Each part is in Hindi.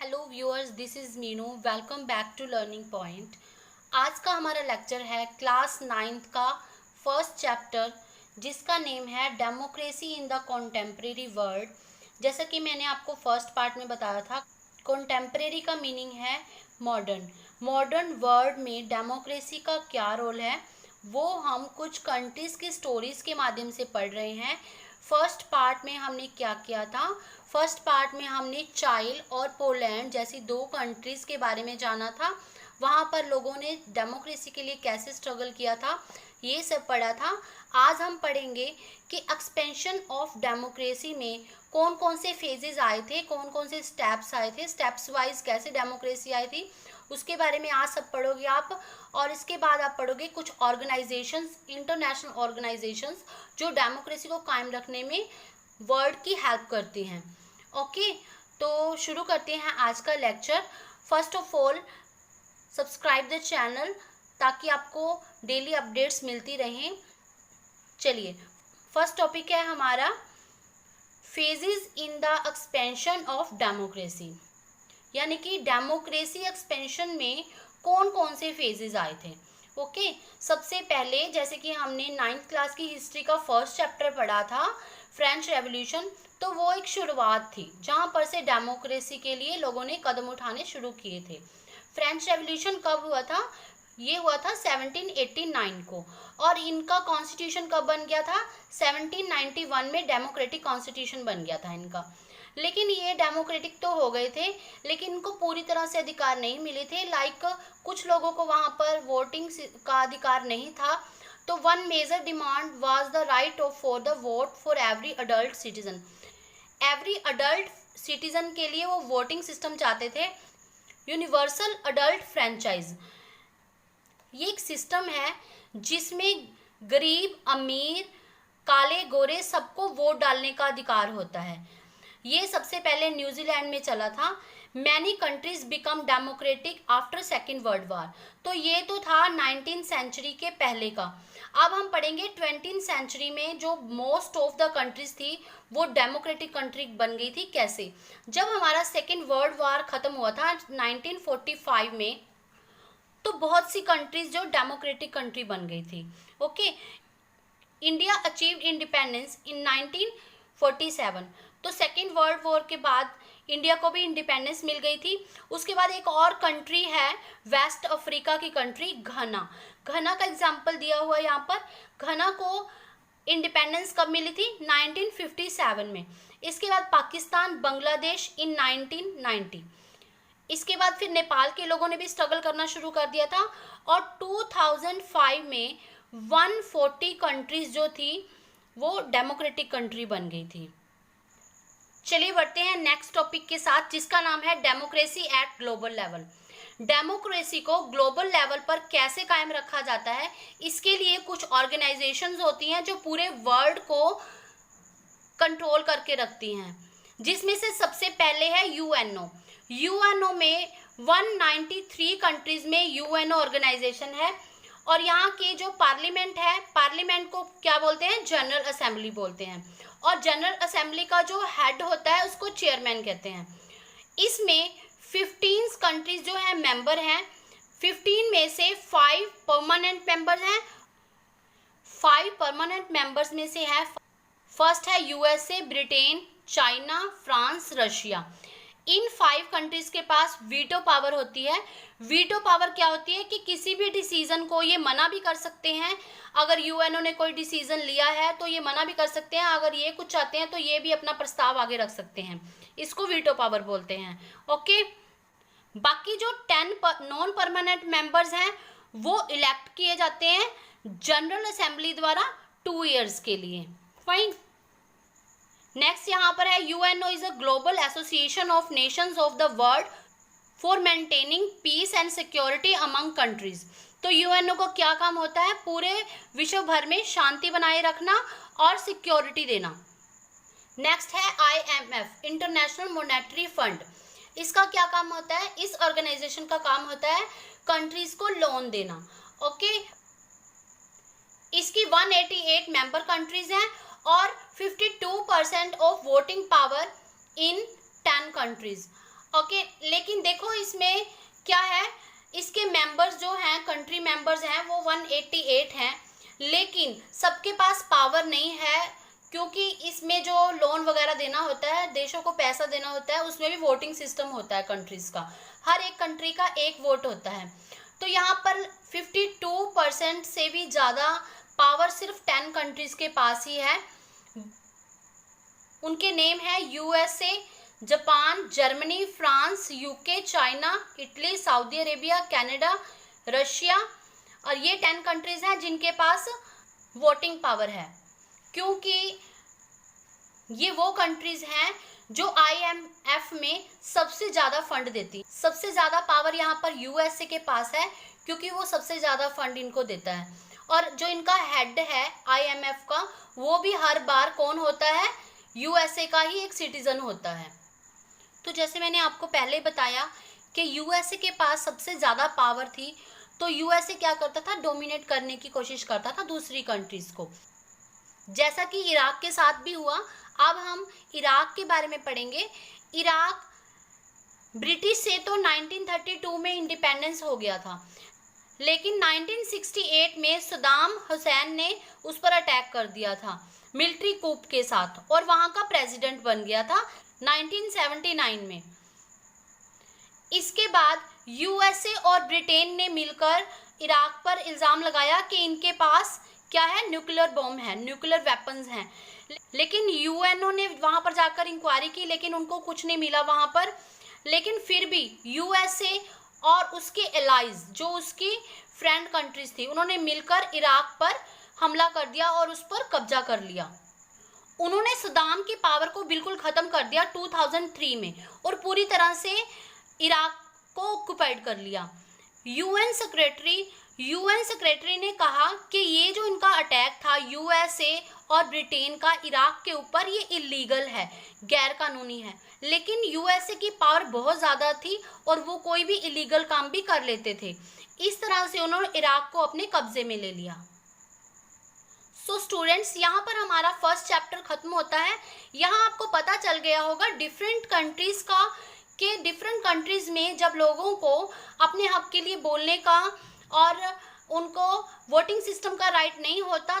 Hello viewers, this is Meenu. Welcome back to learning point. आज का हमारा लेक्चर है क्लास 9th का फर्स्ट चैप्टर, जिसका नेम है democracy in the contemporary world. जैसा कि मैंने आपको फर्स्ट पार्ट में बताया था, कॉन्टेम्प्रेरी का मीनिंग है मॉडर्न वर्ल्ड में डेमोक्रेसी का क्या रोल है, वो हम कुछ कंट्रीज़ की स्टोरीज़ के माध्यम से पढ़ रहे हैं। फर्स्ट पार्ट में हमने क्या किया था? फर्स्ट पार्ट में हमने चाइल्ड और पोलैंड जैसी दो कंट्रीज़ के बारे में जाना था। वहाँ पर लोगों ने डेमोक्रेसी के लिए कैसे स्ट्रगल किया था, ये सब पढ़ा था। आज हम पढ़ेंगे कि एक्सपेंशन ऑफ डेमोक्रेसी में कौन कौन से फेजेस आए थे, कौन कौन से स्टेप्स आए थे, स्टेप्स वाइज कैसे डेमोक्रेसी आई थी, उसके बारे में आज सब पढ़ोगे आप। और इसके बाद आप पढ़ोगे कुछ ऑर्गेनाइजेशंस, इंटरनेशनल ऑर्गेनाइजेशंस जो डेमोक्रेसी को कायम रखने में वर्ल्ड की हेल्प करती हैं। ओके, तो शुरू करते हैं आज का lecture. First of all subscribe the channel ताकि आपको डेली अपडेट्स मिलती रहें। चलिए, फर्स्ट टॉपिक है हमारा phases in the expansion of democracy, यानी कि डेमोक्रेसी एक्सपेंशन में कौन कौन से फेजेस आए थे। ओके, सबसे पहले जैसे कि हमने 9th क्लास की हिस्ट्री का फर्स्ट चैप्टर पढ़ा था, फ्रेंच रेवोल्यूशन, तो वो एक शुरुआत थी जहाँ पर से डेमोक्रेसी के लिए लोगों ने कदम उठाने शुरू किए थे। फ्रेंच रेवोल्यूशन कब हुआ था? ये हुआ था 1789 को। और इनका कॉन्स्टिट्यूशन कब बन गया था? 1791 में डेमोक्रेटिक कॉन्स्टिट्यूशन बन गया था इनका। लेकिन ये डेमोक्रेटिक तो हो गए थे, लेकिन इनको पूरी तरह से अधिकार नहीं मिले थे। लाइक कुछ लोगों को वहाँ पर वोटिंग का अधिकार नहीं था। तो one major demand was the right of for the vote for every adult citizen. Every adult citizen के लिए वो वोटिंग सिस्टम चाहते थे, यूनिवर्सल अडल्ट फ्रेंचाइज। ये एक सिस्टम है जिसमें गरीब, अमीर, काले, गोरे सबको वोट डालने का अधिकार होता है। ये सबसे पहले न्यूजीलैंड में चला था। Many countries become democratic after second world war. तो ये तो था 19th सेंचुरी के पहले का। अब हम पढ़ेंगे 20th सेंचुरी में जो मोस्ट ऑफ द कंट्रीज थी वो डेमोक्रेटिक कंट्री बन गई थी। कैसे? जब हमारा सेकेंड वर्ल्ड वार खत्म हुआ था 1945 में, तो बहुत सी कंट्रीज जो डेमोक्रेटिक कंट्री बन गई थी। Okay, India achieved independence in 1947। तो सेकेंड वर्ल्ड वॉर के बाद इंडिया को भी इंडिपेंडेंस मिल गई थी। उसके बाद एक और कंट्री है वेस्ट अफ्रीका की कंट्री घना। घना का एग्जाम्पल दिया हुआ है यहाँ पर। घना को इंडिपेंडेंस कब मिली थी? 1957 में। इसके बाद पाकिस्तान, बांग्लादेश इन 1990। इसके बाद फिर नेपाल के लोगों ने भी स्ट्रगल करना शुरू कर दिया था। और 2005 में 140 कंट्रीज जो थी वो डेमोक्रेटिक कंट्री बन गई थी। चलिए बढ़ते हैं नेक्स्ट टॉपिक के साथ, जिसका नाम है democracy eight global level. Democracy को ग्लोबल लेवल पर कैसे कायम रखा जाता है, इसके लिए कुछ ऑर्गेनाइजेशंस होती हैं जो पूरे वर्ल्ड को कंट्रोल करके रखती हैं, जिसमें से सबसे पहले है यूएनओ। यूएनओ में 193 कंट्रीज में यूएनओ ऑर्गेनाइजेशन है। और यहाँ के जो पार्लियामेंट है, पार्लियामेंट को क्या बोलते हैं? जनरल असेंबली बोलते हैं। और जनरल असेंबली का जो हेड होता है उसको चेयरमैन कहते हैं। इसमें 15 कंट्रीज जो है मेंबर हैं। 15 में से 5 परमानेंट मेंबर्स हैं। 5 परमानेंट मेंबर्स में से है, फर्स्ट है USA, Britain, China, France, Russia. इन 5 कंट्रीज के पास वीटो पावर होती है। वीटो पावर क्या होती है कि किसी भी डिसीजन को ये मना भी कर सकते हैं। अगर यूएनओ ने कोई डिसीजन लिया है तो ये मना भी कर सकते हैं। अगर ये कुछ चाहते हैं तो ये भी अपना प्रस्ताव आगे रख सकते हैं। इसको वीटो पावर बोलते हैं। ओके, बाकी जो 10 नॉन परमानेंट मेंबर्स हैं वो इलेक्ट किए जाते हैं जनरल असेंबली द्वारा 2 ईयर्स के लिए। फाइन। नेक्स्ट यहाँ पर है UNO is a global association of nations of the world for maintaining peace and security among countries. तो यूएनओ को क्या काम होता है? पूरे विश्व भर में शांति बनाए रखना और सिक्योरिटी देना। नेक्स्ट है आईएमएफ, इंटरनेशनल मॉनेटरी फंड। इसका क्या काम होता है? इस ऑर्गेनाइजेशन का काम होता है कंट्रीज को लोन देना। ओके, इसकी 188 मेंबर कंट्रीज हैं और 52% of voting power in 10 countries. Okay, लेकिन देखो इसमें क्या है, इसके मेंबर्स जो हैं, कंट्री मेंबर्स हैं वो 188 हैं, लेकिन सबके पास पावर नहीं है, क्योंकि इसमें जो लोन वगैरह देना होता है, देशों को पैसा देना होता है, उसमें भी वोटिंग सिस्टम होता है कंट्रीज का, हर एक कंट्री का एक वोट होता है। तो यहाँ पर 52% से भी ज़्यादा पावर सिर्फ 10 कंट्रीज के पास ही है। उनके नेम है USA, Japan, Germany, France, UK, China, Italy, Saudi Arabia, Canada, Russia, और ये 10 कंट्रीज हैं जिनके पास वोटिंग पावर है, क्योंकि ये वो कंट्रीज हैं जो आईएमएफ में सबसे ज़्यादा फंड देती। सबसे ज़्यादा पावर यहाँ पर यूएसए के पास है, क्योंकि वो सबसे ज़्यादा फंड इनको देता है, और जो इनका हेड है आईएमएफ का, वो भी हर बार कौन होता है, यूएसए का ही एक सिटीजन होता है। तो जैसे मैंने आपको पहले बताया कि यूएसए के पास सबसे ज़्यादा पावर थी, तो यूएसए क्या करता था, डोमिनेट करने की कोशिश करता था दूसरी कंट्रीज़ को, जैसा कि इराक के साथ भी हुआ। अब हम इराक के बारे में पढ़ेंगे। इराक ब्रिटिश से तो 1932 में इंडिपेंडेंस हो गया था, लेकिन 1968 में सद्दाम हुसैन ने उस पर अटैक कर दिया था मिलिट्री कूप के साथ, और वहाँ का प्रेसिडेंट बन गया था 1979 में। इसके बाद यूएसए और ब्रिटेन ने मिलकर इराक पर इल्ज़ाम लगाया कि इनके पास क्या है, न्यूक्लियर बॉम्ब है, न्यूक्लियर वेपन्स हैं। लेकिन यूएनओ ने वहाँ पर जाकर इंक्वायरी की, लेकिन उनको कुछ नहीं मिला वहाँ पर। लेकिन फिर भी यूएसए और उसके एलाइज, जो उसकी फ्रेंड कंट्रीज थी, उन्होंने मिलकर इराक पर हमला कर दिया और उस पर कब्जा कर लिया। उन्होंने सद्दाम की पावर को बिल्कुल ख़त्म कर दिया 2003 में, और पूरी तरह से इराक को ऑक्युपाइड कर लिया। यूएन सेक्रेटरी ने कहा कि ये जो इनका अटैक था यूएसए और ब्रिटेन का इराक के ऊपर, ये इलीगल है, गैर कानूनी है। लेकिन यूएसए की पावर बहुत ज़्यादा थी और वो कोई भी इलीगल काम भी कर लेते थे। इस तरह से उन्होंने इराक को अपने कब्जे में ले लिया। सो स्टूडेंट्स, यहाँ पर हमारा फर्स्ट चैप्टर खत्म होता है। यहाँ आपको पता चल गया होगा डिफरेंट कंट्रीज़ का, कि डिफरेंट कंट्रीज़ में जब लोगों को अपने हक के लिए बोलने का और उनको वोटिंग सिस्टम का राइट नहीं होता,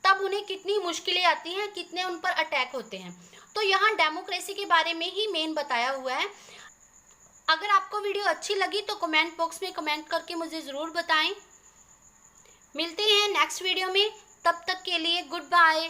तब उन्हें कितनी मुश्किलें आती हैं, कितने उन पर अटैक होते हैं। तो यहाँ डेमोक्रेसी के बारे में ही मेन बताया हुआ है। अगर आपको वीडियो अच्छी लगी तो कमेंट बॉक्स में कमेंट करके मुझे ज़रूर बताएं। मिलते हैं नेक्स्ट वीडियो में, तब तक के लिए गुड बाय।